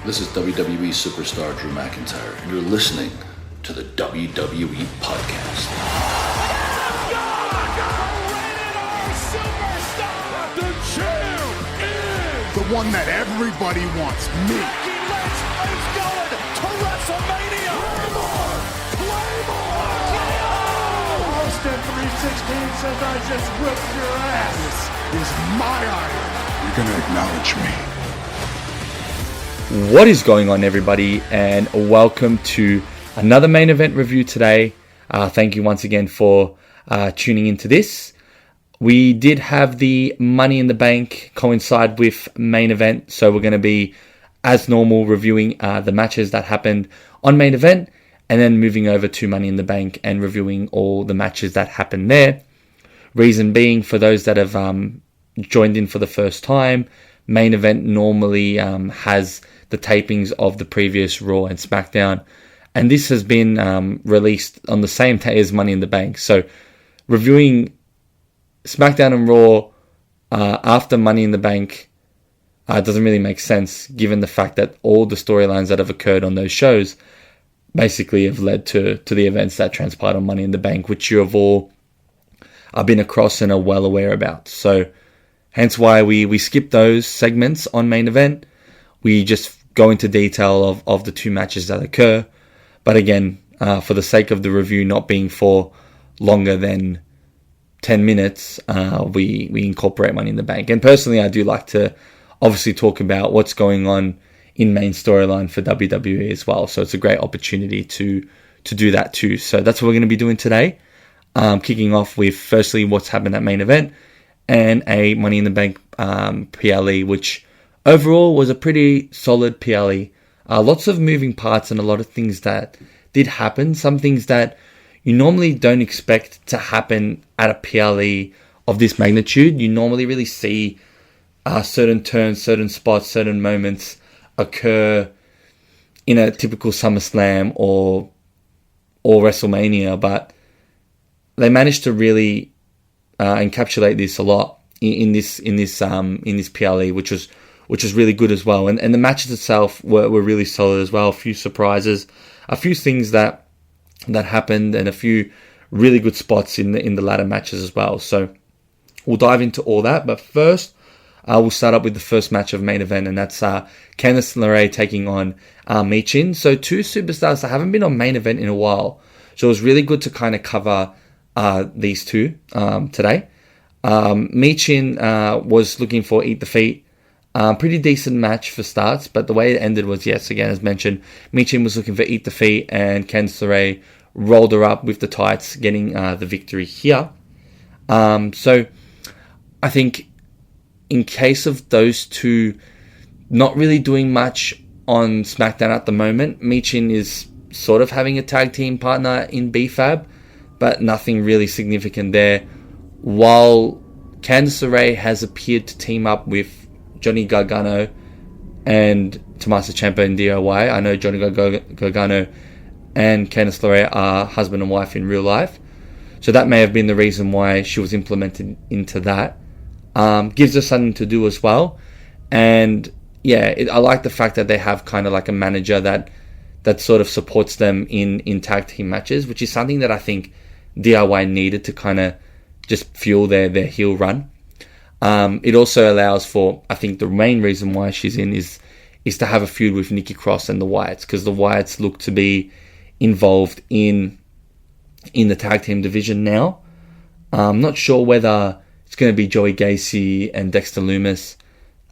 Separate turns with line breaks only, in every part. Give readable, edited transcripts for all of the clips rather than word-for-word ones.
This is WWE superstar Drew McIntyre, and you're listening to the WWE Podcast.
The champ is
the one that everybody wants, me.
It's going to WrestleMania. Claymore!
Austin 316 says I just whipped your ass. This is my iron. You're gonna acknowledge me.
What is going on, everybody, and welcome to another main event review today. Thank you once again for tuning into this. We did have the Money in the Bank coincide with main event, so we're going to be, as normal, reviewing the matches that happened on main event, and then moving over to Money in the Bank and reviewing all the matches that happened there. Reason being, for those that have joined in for the first time, main event normally has the tapings of the previous Raw and SmackDown, and this has been released on the same day as Money in the Bank. So reviewing SmackDown and Raw after Money in the Bank doesn't really make sense, given the fact that all the storylines that have occurred on those shows basically have led to the events that transpired on Money in the Bank, which you have all been across and are well aware about. So hence why we skip those segments on main event. We just go into detail of the two matches that occur. But again, for the sake of the review not being for longer than 10 minutes, we incorporate Money in the Bank. And personally, I do like to obviously talk about what's going on in main storyline for WWE as well. So it's a great opportunity to do that too. So that's what we're going to be doing today. Kicking off with, firstly, what's happened at main event and a Money in the Bank PLE, which overall was a pretty solid PLE. Lots of moving parts and a lot of things that did happen. Some things that you normally don't expect to happen at a PLE of this magnitude. You normally really see certain turns, certain spots, certain moments occur in a typical SummerSlam or WrestleMania, but they managed to really encapsulate this a lot in this PLE, which was really good as well. And the matches itself were really solid as well. A few surprises, a few things that happened, and a few really good spots in the latter matches as well. So we'll dive into all that. But first, we'll start up with the first match of main event, and that's Candice LeRae taking on Michin. So two superstars that haven't been on main event in a while. So it was really good to kind of cover these two today. Michin was looking for Eat the Feet. Pretty decent match for starts, but the way it ended was, yes, again, as mentioned, Michin was looking for Eat the Feet, and Candice LeRae rolled her up with the tights, getting the victory here. So I think in case of those two not really doing much on SmackDown at the moment, Michin is sort of having a tag team partner in BFAB, but nothing really significant there. While Candice LeRae has appeared to team up with Johnny Gargano and Tommaso Ciampa in DIY. I know Johnny Gargano and Candice LeRae are husband and wife in real life, so that may have been the reason why she was implemented into that. Gives her something to do as well, and yeah, I like the fact that they have kind of like a manager that sort of supports them in tag team matches, which is something that I think DIY needed to kind of just fuel their heel run. It also allows for, I think the main reason why she's in is to have a feud with Nikki Cross and the Wyatts, because the Wyatts look to be involved in the tag team division now. I'm not sure whether it's going to be Joey Gacy and Dexter Lumis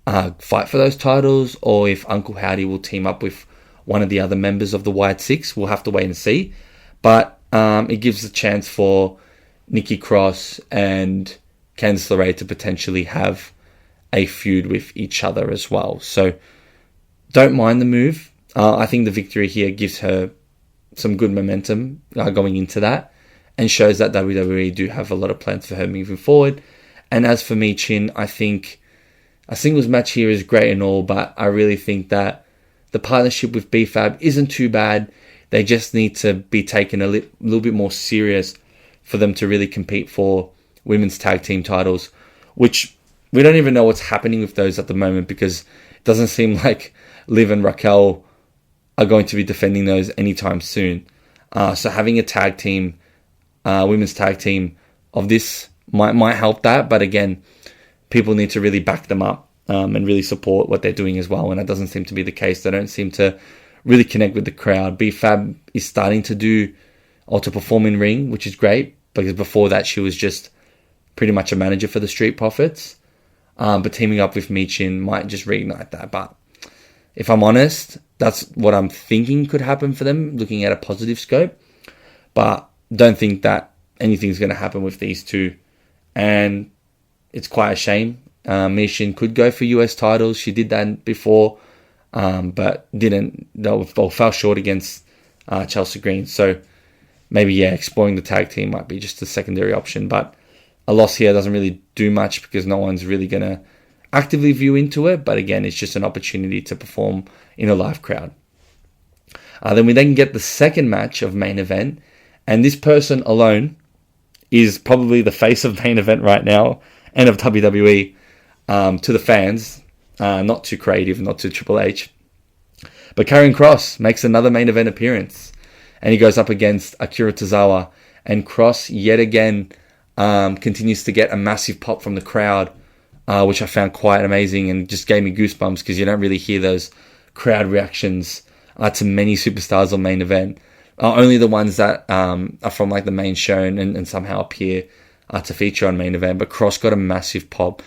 fight for those titles, or if Uncle Howdy will team up with one of the other members of the Wyatt Six. We'll have to wait and see. But it gives a chance for Nikki Cross and Candice LeRae to potentially have a feud with each other as well. So don't mind the move. I think the victory here gives her some good momentum going into that, and shows that WWE do have a lot of plans for her moving forward. And as for Michin, I think a singles match here is great and all, but I really think that the partnership with BFAB isn't too bad. They just need to be taken a little bit more serious for them to really compete for women's tag team titles, which we don't even know what's happening with those at the moment, because it doesn't seem like Liv and Raquel are going to be defending those anytime soon. So having a tag team, women's tag team of this might help that. But again, people need to really back them up and really support what they're doing as well. And that doesn't seem to be the case. They don't seem to really connect with the crowd. B-Fab is starting to do or to perform in ring, which is great, because before that she was just pretty much a manager for the Street Profits. But teaming up with Michin might just reignite that. But if I'm honest, that's what I'm thinking could happen for them, looking at a positive scope. But don't think that anything's going to happen with these two. And it's quite a shame. Michin could go for US titles. She did that before, but didn't. Or fell short against Chelsea Green. So maybe, exploring the tag team might be just a secondary option. But a loss here doesn't really do much, because no one's really going to actively view into it. But again, it's just an opportunity to perform in a live crowd. Then we get the second match of main event. And this person alone is probably the face of main event right now and of WWE to the fans. Not too creative, not too Triple H. But Karrion Kross makes another main event appearance. And he goes up against Akira Tozawa. And Kross, yet again, continues to get a massive pop from the crowd, which I found quite amazing and just gave me goosebumps, because you don't really hear those crowd reactions to many superstars on main event. Only the ones that are from like the main show and somehow appear to feature on main event. But Kross got a massive pop.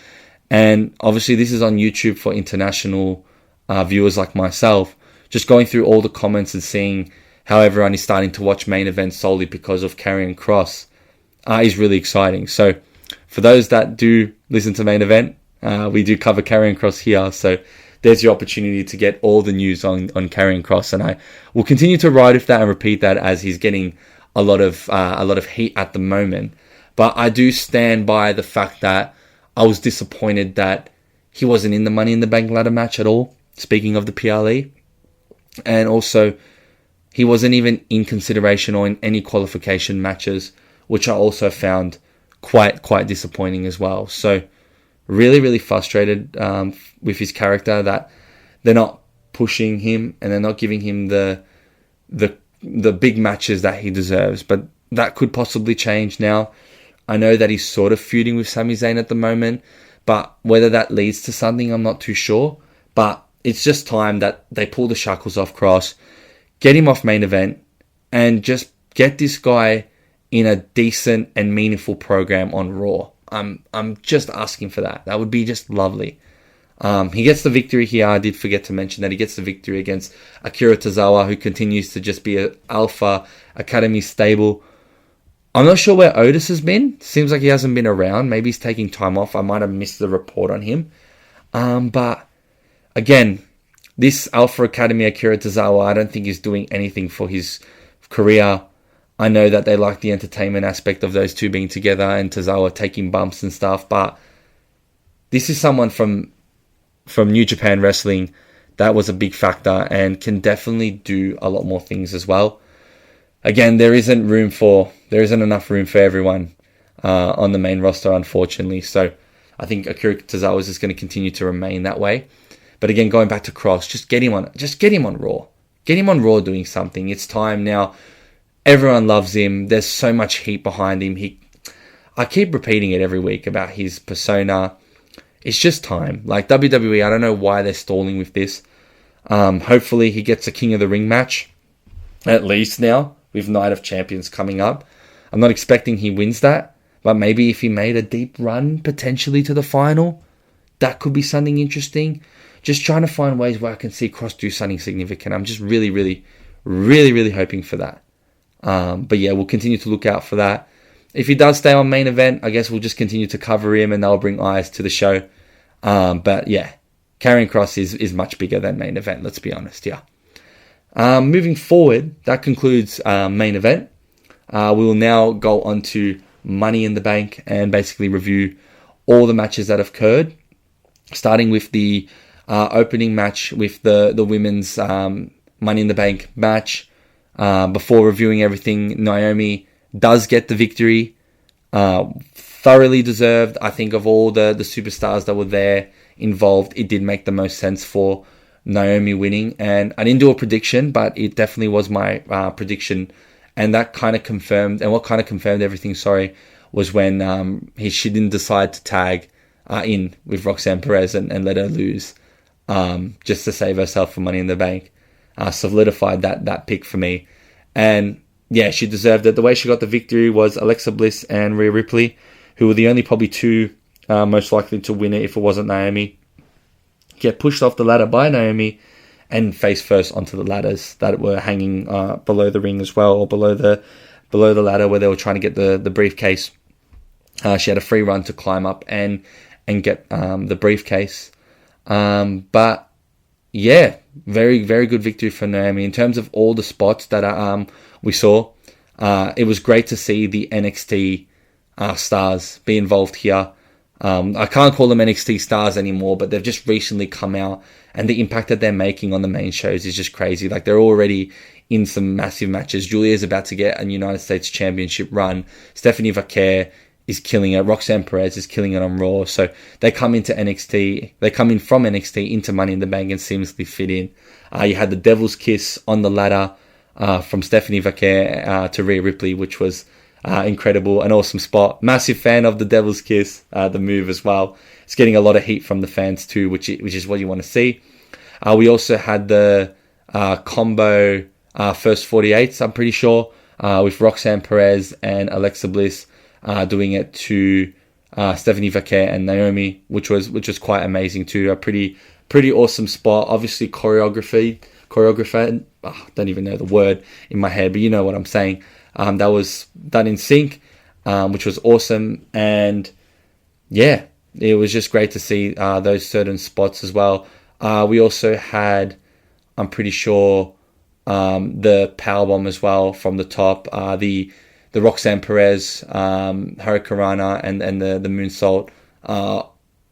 And obviously this is on YouTube for international viewers like myself. Just going through all the comments and seeing how everyone is starting to watch main event solely because of Karrion Kross is really exciting. So for those that do listen to main event, we do cover Karrion Kross here. So there's your opportunity to get all the news on Karrion Kross, and I will continue to ride with that and repeat that as he's getting a lot of heat at the moment. But I do stand by the fact that I was disappointed that he wasn't in the Money in the Bank ladder match at all. Speaking of the PLE, and also he wasn't even in consideration or in any qualification matches, which I also found quite disappointing as well. So really, really frustrated with his character, that they're not pushing him and they're not giving him the big matches that he deserves. But that could possibly change now. I know that he's sort of feuding with Sami Zayn at the moment, but whether that leads to something, I'm not too sure. But it's just time that they pull the shackles off Kross, get him off main event, and just get this guy in a decent and meaningful program on Raw. I'm just asking for that. That would be just lovely. He gets the victory here. I did forget to mention that he gets the victory against Akira Tozawa, who continues to just be an Alpha Academy stable. I'm not sure where Otis has been. Seems like he hasn't been around. Maybe he's taking time off. I might have missed the report on him. But again, this Alpha Academy Akira Tozawa, I don't think is doing anything for his career. I know that they like the entertainment aspect of those two being together and Tozawa taking bumps and stuff, but this is someone from New Japan Wrestling that was a big factor and can definitely do a lot more things as well. Again, there isn't enough room for everyone on the main roster, unfortunately. So I think Akira Tozawa is just going to continue to remain that way. But again, going back to Kross, just get him on Raw. Get him on Raw doing something. It's time now. Everyone loves him. There's so much heat behind him. I keep repeating it every week about his persona. It's just time. Like WWE, I don't know why they're stalling with this. Hopefully he gets a King of the Ring match, at least now, with Night of Champions coming up. I'm not expecting he wins that, but maybe if he made a deep run potentially to the final, that could be something interesting. Just trying to find ways where I can see Kross do something significant. I'm just really, really, really, really hoping for that. But yeah, we'll continue to look out for that. If he does stay on main event, I guess we'll just continue to cover him and they'll bring eyes to the show. But yeah, Karrion Kross is much bigger than main event, let's be honest, yeah. Moving forward, that concludes main event. We will now go on to Money in the Bank and basically review all the matches that have occurred, starting with the opening match with the women's Money in the Bank match. Before reviewing everything, Naomi does get the victory. Felt thoroughly deserved. I think of all the superstars that were there involved, it did make the most sense for Naomi winning. And I didn't do a prediction, but it definitely was my prediction. And that kind of confirmed, and what kind of confirmed everything, was when she didn't decide to tag in with Roxanne Perez and let her lose just to save herself for Money in the Bank. Solidified that pick for me. And yeah, she deserved it. The way she got the victory was Alexa Bliss and Rhea Ripley, who were the only probably two most likely to win it if it wasn't Naomi, get pushed off the ladder by Naomi and face first onto the ladders that were hanging below the ring as well, or below the ladder where they were trying to get the briefcase. She had a free run to climb up and get the briefcase. But yeah, very, very good victory for Naomi. In terms of all the spots that we saw, it was great to see the NXT stars be involved here. I can't call them NXT stars anymore, but they've just recently come out, and the impact that they're making on the main shows is just crazy. Like, they're already in some massive matches. Julia's about to get a United States Championship run. Stephanie Vaquer is killing it. Roxanne Perez is killing it on Raw. So they come into NXT. They come in from NXT into Money in the Bank and seamlessly fit in. You had the Devil's Kiss on the ladder from Stephanie Vaquer to Rhea Ripley, which was incredible. An awesome spot. Massive fan of the Devil's Kiss, the move as well. It's getting a lot of heat from the fans too, which is what you want to see. We also had the combo first 48s, I'm pretty sure, with Roxanne Perez and Alexa Bliss doing it to Stephanie Vaquer and Naomi, which was quite amazing too. A pretty awesome spot. Obviously choreographed. I don't even know the word in my head, but you know what I'm saying. That was done in sync, which was awesome. And yeah, it was just great to see those certain spots as well. We also had, I'm pretty sure, the powerbomb as well from the top. The Roxanne Perez, Hurricanrana, and the moonsault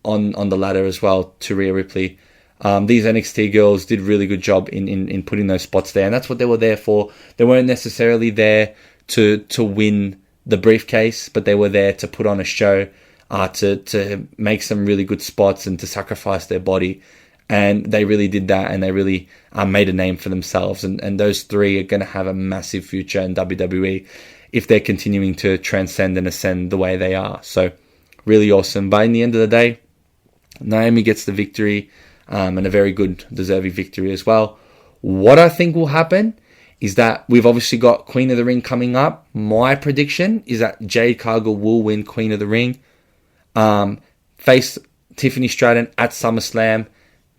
on the ladder as well to Rhea Ripley. These NXT girls did a really good job in putting those spots there, and that's what they were there for. They weren't necessarily there to win the briefcase, but they were there to put on a show, to make some really good spots and to sacrifice their body. And they really did that, and they really made a name for themselves. And those three are going to have a massive future in WWE if they're continuing to transcend and ascend the way they are. So really awesome. But in the end of the day, Naomi gets the victory, and a very good, deserving victory as well. What I think will happen is that we've obviously got Queen of the Ring coming up. My prediction is that Jade Cargill will win Queen of the Ring, face Tiffany Stratton at SummerSlam,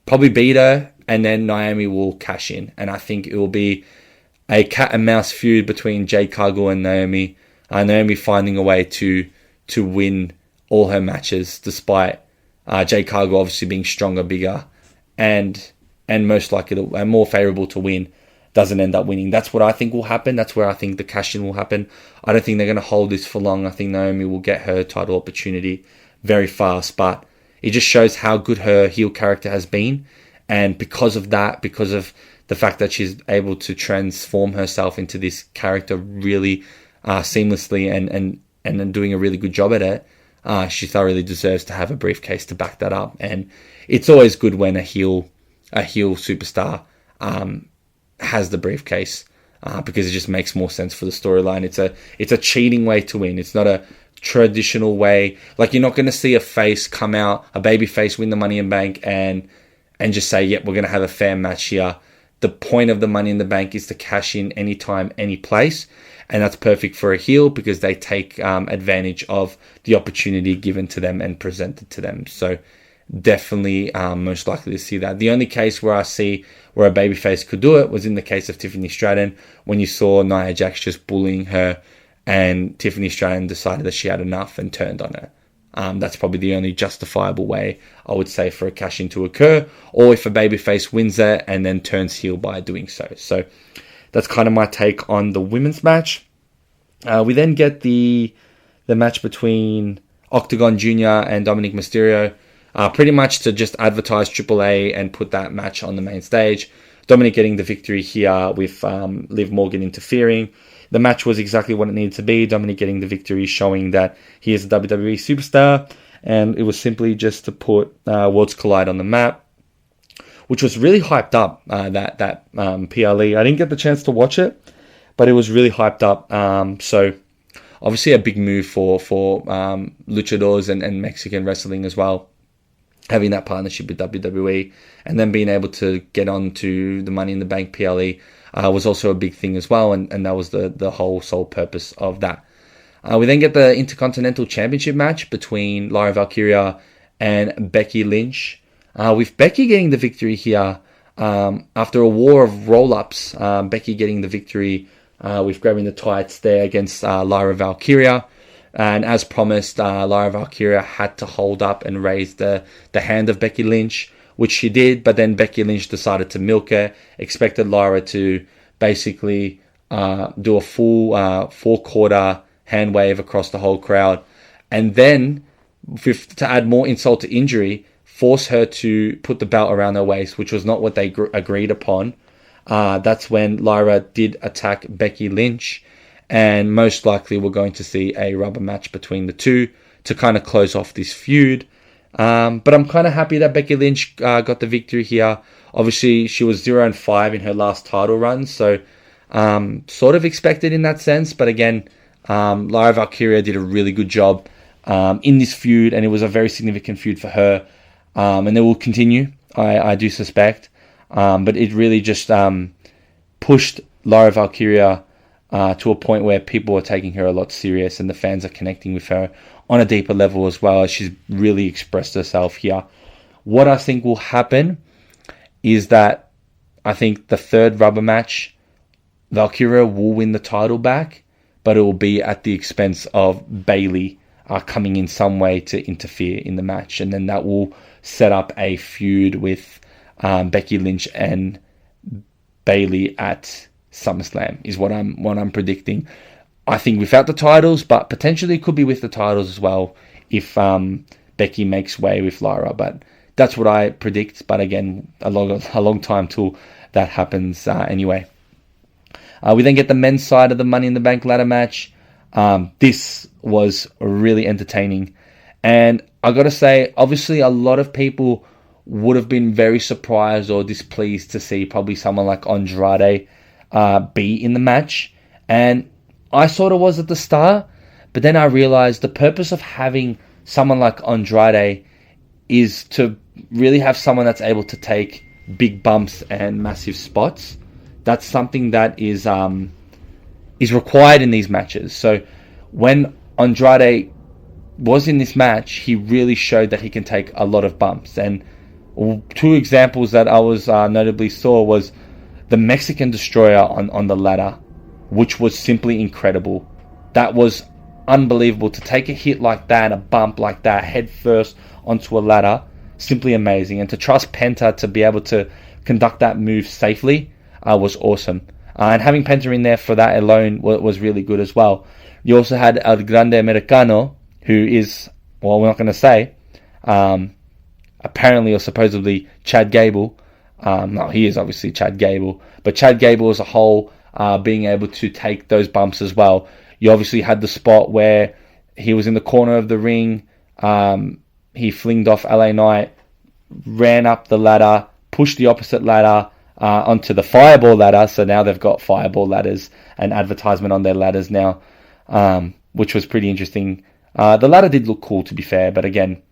probably beat her, and then Naomi will cash in. And I think it will be a cat and mouse feud between Jade Cargill and Naomi. Naomi finding a way to win all her matches, despite Jade Cargill obviously being stronger, bigger, and most likely and more favourable to win, doesn't end up winning. That's what I think will happen. That's where I think the cash-in will happen. I don't think they're going to hold this for long. I think Naomi will get her title opportunity very fast, but it just shows how good her heel character has been. And because of that, because of the fact that she's able to transform herself into this character really seamlessly and doing a really good job at it, she thoroughly deserves to have a briefcase to back that up. And it's always good when a heel superstar has the briefcase, because it just makes more sense for the storyline. It's a cheating way to win. It's not a traditional way. Like, you're not going to see a face come out, a baby face win the Money in Bank and just say, yep, we're going to have a fair match here. The point of the Money in the Bank is to cash in anytime, any place. And that's perfect for a heel because they take advantage of the opportunity given to them and presented to them. So definitely most likely to see that. The only case where I see where a babyface could do it was in the case of Tiffany Stratton, when you saw Nia Jax just bullying her and Tiffany Stratton decided that she had enough and turned on her. That's probably the only justifiable way, I would say, for a cash-in to occur, or if a babyface wins it and then turns heel by doing so. So that's kind of my take on the women's match. We then get the match between Octagon Jr. and Dominic Mysterio, pretty much to just advertise AAA and put that match on the main stage. Dominic getting the victory here with Liv Morgan interfering. the match was exactly what it needed to be. Dominic getting the victory, showing that he is a WWE superstar, and it was simply just to put Worlds Collide on the map, which was really hyped up, that PLE. I didn't get the chance to watch it, but it was really hyped up. So obviously a big move for luchadors and Mexican wrestling as well, having that partnership with WWE, and then being able to get on to the Money in the Bank PLE was also a big thing as well, and that was the whole sole purpose of that. We then get the Intercontinental Championship match between Lyra Valkyria and Becky Lynch, with Becky getting the victory here after a war of roll-ups. Becky getting the victory with grabbing the tights there against Lyra Valkyria. And as promised, Lyra Valkyria had to hold up and raise the hand of Becky Lynch, which she did, but then Becky Lynch decided to milk her, expected Lyra to basically do a full 4-quarter hand wave across the whole crowd, and then, to add more insult to injury, force her to put the belt around her waist, which was not what they agreed upon. That's when Lyra did attack Becky Lynch, and most likely we're going to see a rubber match between the two to kind of close off this feud. But I'm kind of happy that Becky Lynch got the victory here. Obviously, she was 0-5 in her last title run, so sort of expected in that sense. But again, Lyra Valkyria did a really good job in this feud, and it was a very significant feud for her. And they will continue, I do suspect. But it really just pushed Lyra Valkyria to a point where people are taking her a lot serious, and the fans are connecting with her on a deeper level as well, as she's really expressed herself here. What I think will happen is that I think the third rubber match, Valkyria will win the title back, but it will be at the expense of Bayley coming in some way to interfere in the match, and then that will set up a feud with Becky Lynch and Bayley at SummerSlam, is what I'm predicting. I think without the titles, but potentially it could be with the titles as well if Becky makes way with Lyra. But that's what I predict. But again, a long time till that happens anyway. We then get the men's side of the Money in the Bank ladder match. This was really entertaining. And I got to say, obviously a lot of people would have been very surprised or displeased to see probably someone like Andrade be in the match. And I sort of was at the start, but then I realized the purpose of having someone like Andrade is to really have someone that's able to take big bumps and massive spots. That's something that is required in these matches. So when Andrade was in this match, he really showed that he can take a lot of bumps. And two examples that I was notably saw was the Mexican Destroyer on the ladder, which was simply incredible. That was unbelievable. To take a hit like that, a bump like that, head first onto a ladder, simply amazing. And to trust Penta to be able to conduct that move safely was awesome. And having Penta in there for that alone was really good as well. You also had El Grande Americano, who is, well, we're not going to say, apparently or supposedly Chad Gable. No, he is obviously Chad Gable. But Chad Gable as a whole, being able to take those bumps as well. You obviously had the spot where he was in the corner of the ring. He flinged off LA Knight, ran up the ladder, pushed the opposite ladder onto the Fireball ladder. So now they've got Fireball ladders and advertisement on their ladders now, which was pretty interesting. The ladder did look cool, to be fair, but again,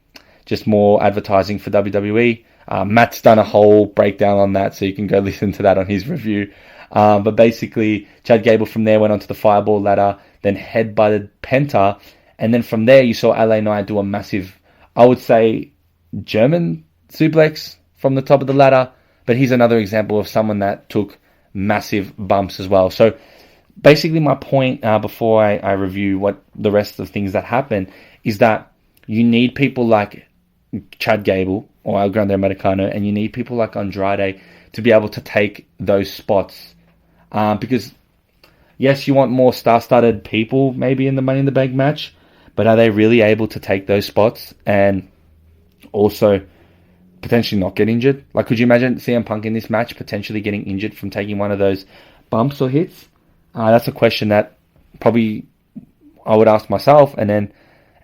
just more advertising for WWE. Matt's done a whole breakdown on that, so you can go listen to that on his review. But basically, Chad Gable from there went onto the Fireball ladder, then headbutted Penta, and then from there you saw LA Knight do a massive, I would say, German suplex from the top of the ladder, but he's another example of someone that took massive bumps as well. So basically my point before I review what the rest of the things that happen is that you need people like Chad Gable or El Grande Americano, and you need people like Andrade to be able to take those spots. Because, yes, you want more star-studded people maybe in the Money in the Bank match, but are they really able to take those spots and also potentially not get injured? Like, could you imagine CM Punk in this match potentially getting injured from taking one of those bumps or hits? That's a question that probably I would ask myself and then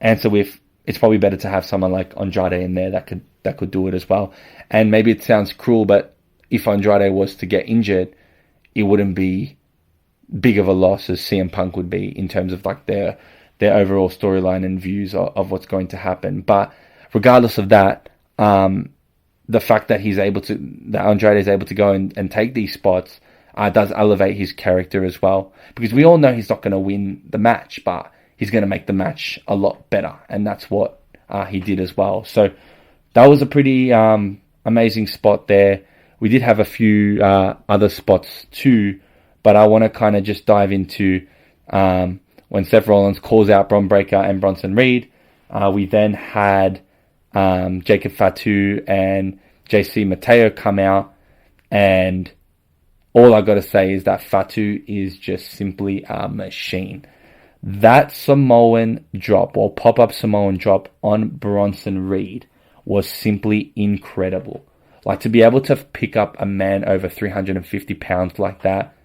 answer with, it's probably better to have someone like Andrade in there that could do it as well. And maybe it sounds cruel, but if Andrade was to get injured, it wouldn't be big of a loss as CM Punk would be in terms of like their overall storyline and views of what's going to happen. But regardless of that, the fact that Andrade is able to go and take these spots does elevate his character as well. Because we all know he's not going to win the match, but he's going to make the match a lot better. And that's what he did as well. So that was a pretty amazing spot there. We did have a few other spots too, but I want to kind of just dive into when Seth Rollins calls out Bron Breakker and Bronson Reed. We then had Jacob Fatu and JC Mateo come out, and all I got to say is that Fatu is just simply a machine. That Samoan drop, or pop-up Samoan drop on Bronson Reed was simply incredible. Like, to be able to pick up a man over 350 pounds like that,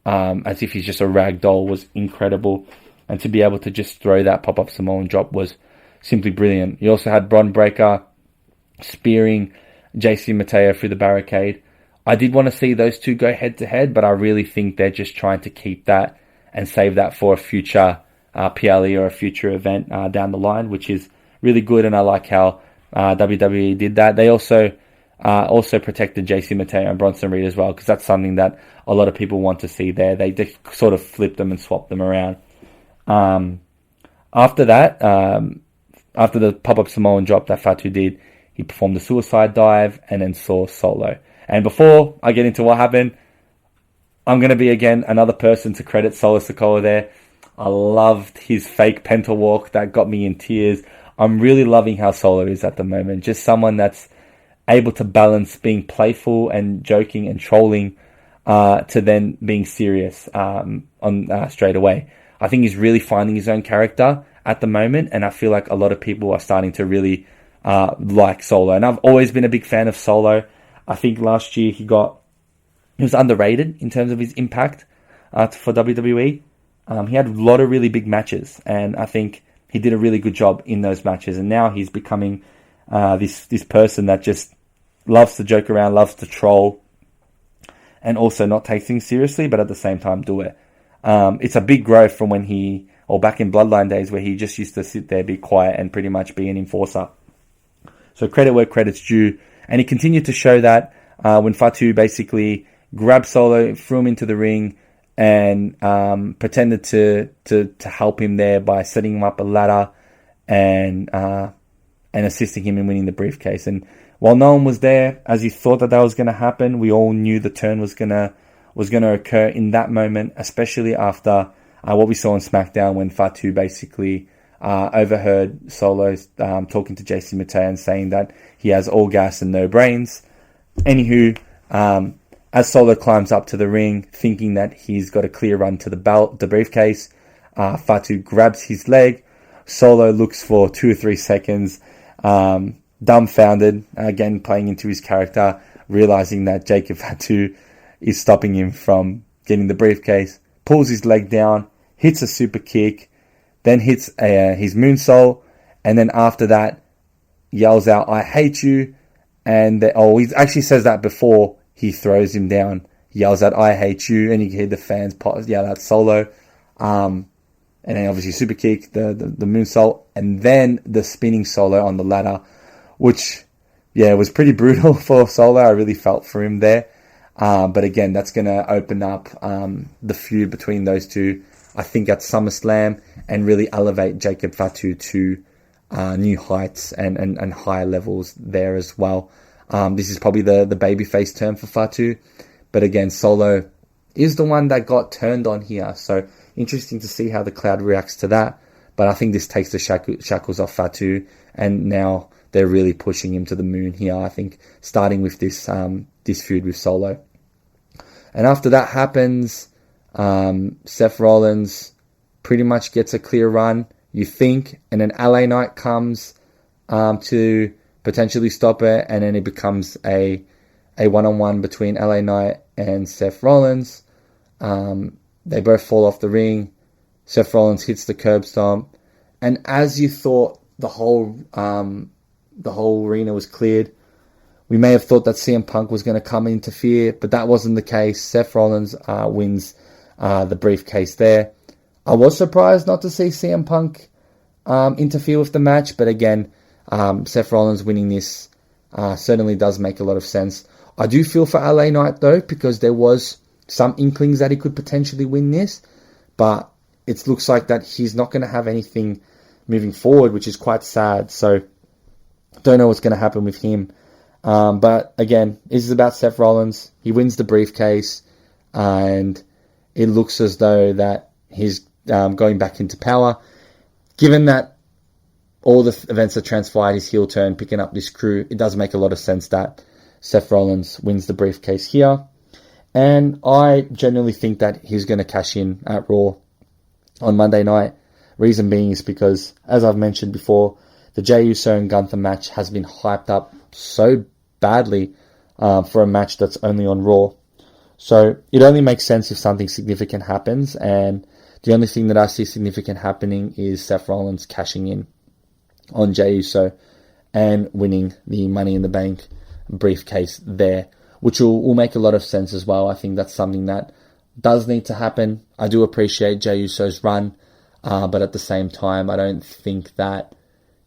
as if he's just a rag doll, was incredible. And to be able to just throw that pop-up Samoan drop was simply brilliant. You also had Bron Breakker spearing JC Mateo through the barricade. I did want to see those two go head-to-head, but I really think they're just trying to keep that and save that for a future PLE or a future event down the line, which is really good, and I like how WWE did that. They also protected JC Mateo and Bronson Reed as well, because that's something that a lot of people want to see there. They sort of flipped them and swapped them around. After that, after the pop-up Samoan drop that Fatu did, he performed the suicide dive and then saw Solo. And before I get into what happened, I'm going to be, again, another person to credit Solo Sikoa there. I loved his fake penta walk. That got me in tears. I'm really loving how Solo is at the moment. Just someone that's able to balance being playful and joking and trolling to then being serious straight away. I think he's really finding his own character at the moment, and I feel like a lot of people are starting to really like Solo. And I've always been a big fan of Solo. I think last year he was underrated in terms of his impact for WWE. He had a lot of really big matches, and I think he did a really good job in those matches. And now he's becoming this person that just loves to joke around, loves to troll, and also not take things seriously, but at the same time do it. It's a big growth from back in Bloodline days, where he just used to sit there, be quiet, and pretty much be an enforcer. So credit where credit's due. And he continued to show that when Fatu basically grabbed Solo, threw him into the ring, and pretended to help him there by setting him up a ladder and assisting him in winning the briefcase. And while no one was there, as he thought that was going to happen, we all knew the turn was going to occur in that moment, especially after what we saw on SmackDown when Fatu basically overheard Solo talking to JC Mateo and saying that he has all gas and no brains. Anywho, as Solo climbs up to the ring, thinking that he's got a clear run to the briefcase, Fatu grabs his leg. Solo looks for 2 or 3 seconds, dumbfounded, again playing into his character, realizing that Jacob Fatu is stopping him from getting the briefcase, pulls his leg down, hits a super kick, then hits his moonsault, and then after that yells out, "I hate you," and he actually says that before he throws him down, yells out, "I hate you," and you can hear the fans yell out Solo, and then obviously super kick, the moonsault, and then the spinning Solo on the ladder, which was pretty brutal for Solo. I really felt for him there. But again, that's going to open up the feud between those two, I think, at SummerSlam, and really elevate Jacob Fatu to new heights and higher levels there as well. This is probably the babyface turn for Fatu. But again, Solo is the one that got turned on here. So interesting to see how the crowd reacts to that. But I think this takes the shackles off Fatu, and now they're really pushing him to the moon here, I think, starting with this feud with Solo. And after that happens, Seth Rollins pretty much gets a clear run, you think, and then LA Knight comes to potentially stop it, and then it becomes a one-on-one between LA Knight and Seth Rollins. They both fall off the ring. Seth Rollins hits the curb stomp, and as you thought the whole arena was cleared, we may have thought that CM Punk was going to come and interfere, but that wasn't the case. Seth Rollins wins the briefcase there. I was surprised not to see CM Punk interfere with the match, but again, Seth Rollins winning this certainly does make a lot of sense. I do feel for LA Knight though, because there was some inklings that he could potentially win this, but it looks like that he's not going to have anything moving forward, which is quite sad. So don't know what's going to happen with him. But again, this is about Seth Rollins. He wins the briefcase, and it looks as though that he's going back into power. Given that all the events that transpired, his heel turn, picking up this crew, it does make a lot of sense that Seth Rollins wins the briefcase here. And I genuinely think that he's going to cash in at Raw on Monday night. Reason being is because, as I've mentioned before, the Jey Uso and Gunther match has been hyped up so badly for a match that's only on Raw. So it only makes sense if something significant happens, and the only thing that I see significant happening is Seth Rollins cashing in on Jey Uso and winning the Money in the Bank briefcase there, which will make a lot of sense as well. I think that's something that does need to happen. I do appreciate Jey Uso's run, but at the same time, I don't think that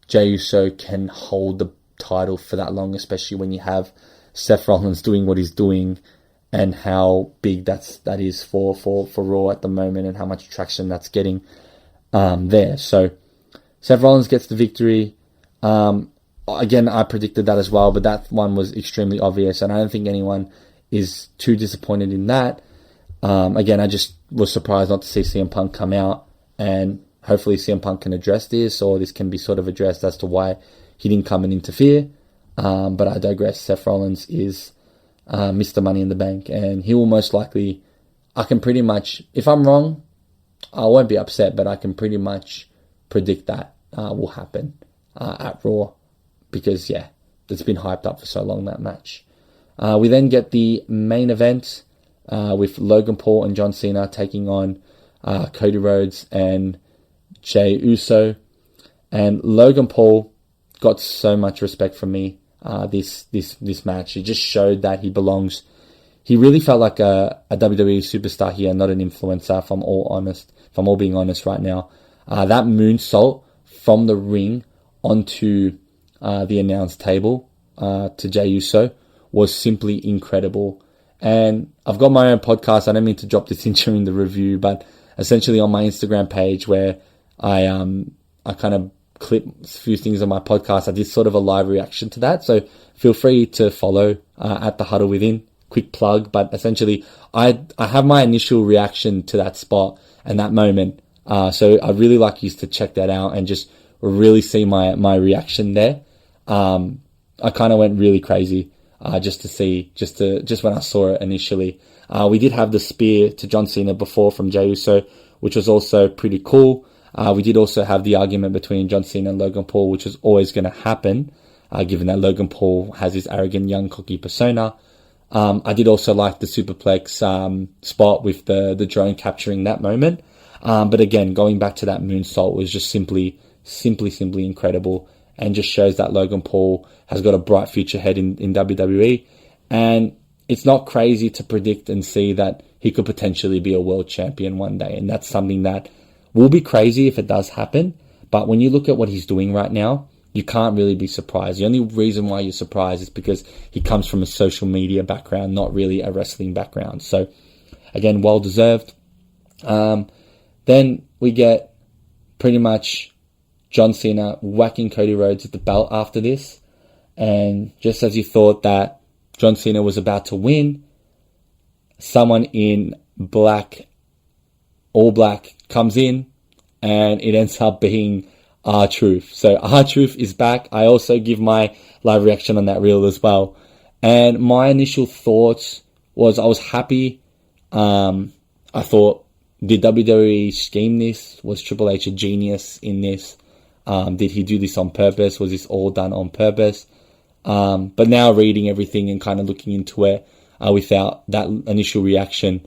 Jey Uso can hold the title for that long, especially when you have Seth Rollins doing what he's doing and how big that is for Raw at the moment and how much traction that's getting there. So Seth Rollins gets the victory. Again, I predicted that as well, but that one was extremely obvious, and I don't think anyone is too disappointed in that. Again, I just was surprised not to see CM Punk come out, and hopefully CM Punk can address this, or this can be sort of addressed as to why he didn't come and interfere. But I digress. Seth Rollins is Mr. Money in the Bank, and he will most likely, I can pretty much, if I'm wrong, I won't be upset, but I can pretty much predict that will happen at Raw, because yeah, it's been hyped up for so long, that match. We then get the main event with Logan Paul and John Cena taking on Cody Rhodes and Jey Uso. And Logan Paul got so much respect from me this match. It just showed that he belongs. He really felt like a WWE superstar here, not an influencer, if I'm all being honest right now. That moonsault from the ring onto the announce table to Jey Uso was simply incredible. And I've got my own podcast. I don't mean to drop this in during the review, but essentially on my Instagram page where I kind of clip a few things on my podcast, I did sort of a live reaction to that. So feel free to follow at the Huddle Within. Quick plug, but essentially I have my initial reaction to that spot and that moment. So I really like you to check that out and just really see my reaction there. I kind of went really crazy just when I saw it initially. We did have the spear to John Cena before from Jey Uso, which was also pretty cool. We did also have the argument between John Cena and Logan Paul, which was always going to happen, given that Logan Paul has his arrogant, young, cocky persona. I did also like the superplex spot with the drone capturing that moment. But again, going back to that moonsault was just simply incredible, and just shows that Logan Paul has got a bright future ahead in WWE. And it's not crazy to predict and see that he could potentially be a world champion one day. And that's something that will be crazy if it does happen. But when you look at what he's doing right now, you can't really be surprised. The only reason why you're surprised is because he comes from a social media background, not really a wrestling background. So again, well deserved. Then we get pretty much John Cena whacking Cody Rhodes with the belt after this. And just as you thought that John Cena was about to win, someone in all black comes in, and it ends up being R-Truth. So R-Truth is back. I also give my live reaction on that reel as well. And my initial thoughts was I was happy. I thought, did WWE scheme this? Was Triple H a genius in this? Did he do this on purpose? Was this all done on purpose? But now reading everything and kind of looking into it, without that initial reaction,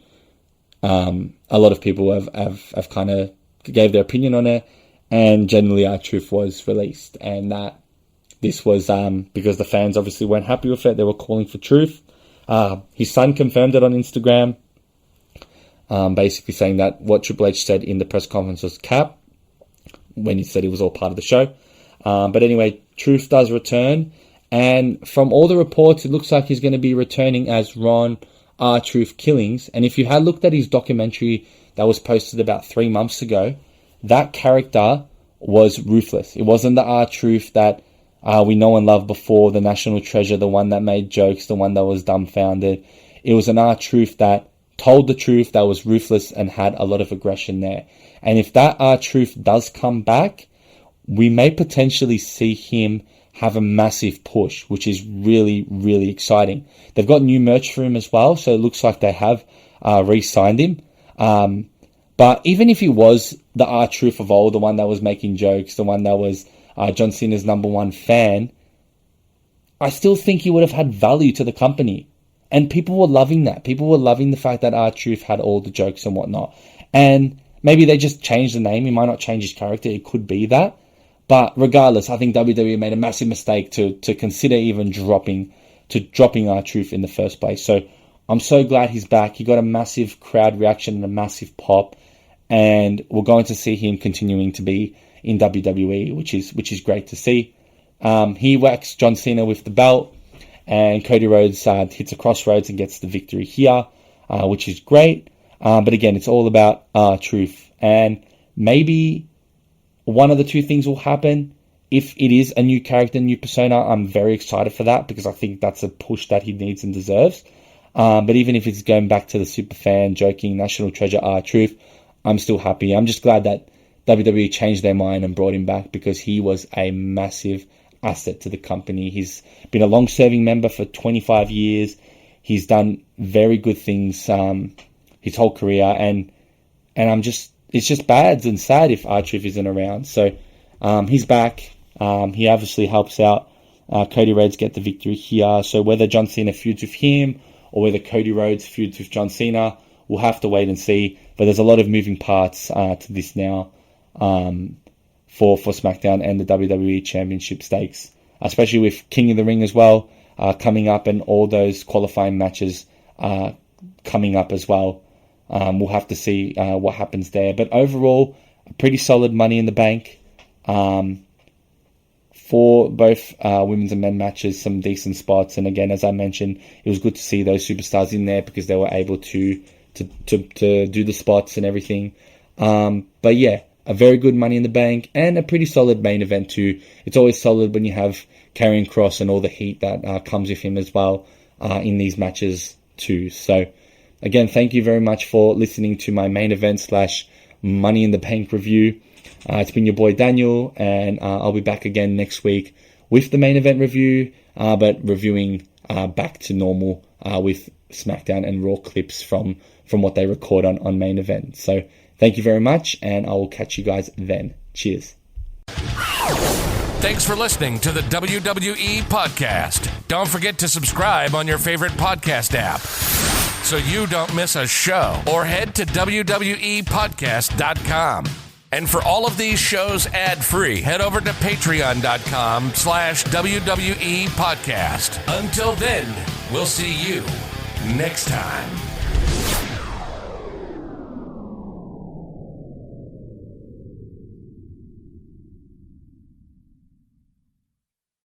a lot of people have kind of gave their opinion on it, and generally R-Truth was released, and that this was because the fans obviously weren't happy with it. They were calling for truth. His son confirmed it on Instagram, basically saying that what Triple H said in the press conference was cap, when he said it was all part of the show. But anyway, truth does return, and from all the reports, it looks like he's going to be returning as Ron R-Truth Killings. And if you had looked at his documentary that was posted about 3 months ago, that character was ruthless. It wasn't the R-Truth that we know and love before, the national treasure, the one that made jokes, the one that was dumbfounded. It was an R-Truth that told the truth, that was ruthless and had a lot of aggression there. And if that R-Truth does come back, we may potentially see him have a massive push, which is really, really exciting. They've got new merch for him as well, so it looks like they have re-signed him. But even if he was the R-Truth of old, the one that was making jokes, the one that was John Cena's #1 fan, I still think he would have had value to the company. And people were loving that. People were loving the fact that R-Truth had all the jokes and whatnot. And maybe they just changed the name. He might not change his character. It could be that. But regardless, I think WWE made a massive mistake to consider even dropping R-Truth in the first place. So I'm so glad he's back. He got a massive crowd reaction and a massive pop. And we're going to see him continuing to be in WWE, which is great to see. He whacks John Cena with the belt, and Cody Rhodes hits a crossroads and gets the victory here, which is great. But again, it's all about truth. And maybe one of the two things will happen. If it is a new character, new persona, I'm very excited for that, because I think that's a push that he needs and deserves. But even if it's going back to the superfan, joking, national treasure R-Truth, I'm still happy. I'm just glad that WWE changed their mind and brought him back, because he was a massive asset to the company. He's been a long-serving member for 25 years. He's done very good things his whole career, and it's just bad and sad if R-Truth isn't around. So he's back. He obviously helps out Cody Rhodes get the victory here. So whether John Cena feuds with him or whether Cody Rhodes feuds with John Cena, we'll have to wait and see. But there's a lot of moving parts to this now for SmackDown and the WWE Championship stakes, especially with King of the Ring as well coming up, and all those qualifying matches coming up as well. We'll have to see what happens there. But overall, a pretty solid Money in the Bank for both women's and men matches, some decent spots. And again, as I mentioned, it was good to see those superstars in there, because they were able to do the spots and everything. But yeah, a very good Money in the Bank and a pretty solid main event too. It's always solid when you have Karrion Kross and all the heat that comes with him as well in these matches too. So again, thank you very much for listening to my main event / Money in the Bank review. It's been your boy Daniel, and I'll be back again next week with the main event review, but reviewing back to normal with SmackDown and Raw clips from what they record on main event. So thank you very much, and I will catch you guys then. Cheers.
Thanks for listening to the WWE Podcast. Don't forget to subscribe on your favorite podcast app so you don't miss a show, or head to WWEpodcast.com. And for all of these shows ad-free, head over to patreon.com/WWE Podcast. Until then, we'll see you next time.